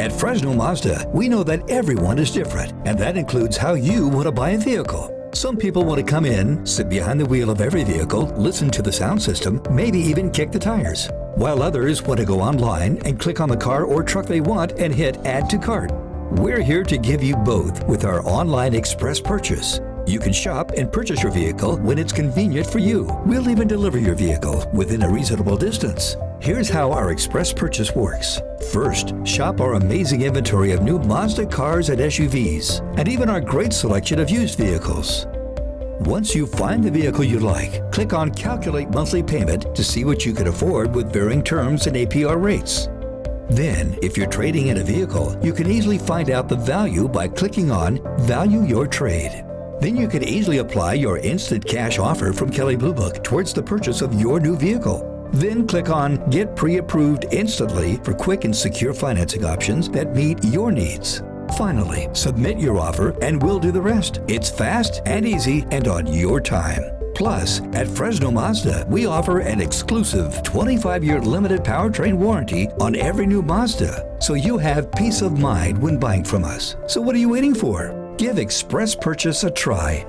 At Fresno Mazda, we know that everyone is different, and that includes how you want to buy a vehicle. Some people want to come in, sit behind the wheel of every vehicle, listen to the sound system, maybe even kick the tires. While others want to go online and click on the car or truck they want and hit Add to Cart. We're here to give you both with our online express purchase. You can shop and purchase your vehicle when it's convenient for you. We'll even deliver your vehicle within a reasonable distance. Here's how our express purchase works. First, shop our amazing inventory of new Mazda cars and SUVs, and even our great selection of used vehicles. Once you find the vehicle you like, click on Calculate Monthly Payment to see what you can afford with varying terms and APR rates. Then, if you're trading in a vehicle, you can easily find out the value by clicking on Value Your Trade. Then you can easily apply your instant cash offer from Kelley Blue Book towards the purchase of your new vehicle. Then click on Get Pre-Approved instantly for quick and secure financing options that meet your needs. Finally, submit your offer and we'll do the rest. It's fast and easy and on your time. Plus, at Fresno Mazda, we offer an exclusive 25-year limited powertrain warranty on every new Mazda, so you have peace of mind when buying from us. So what are you waiting for? Give express purchase a try.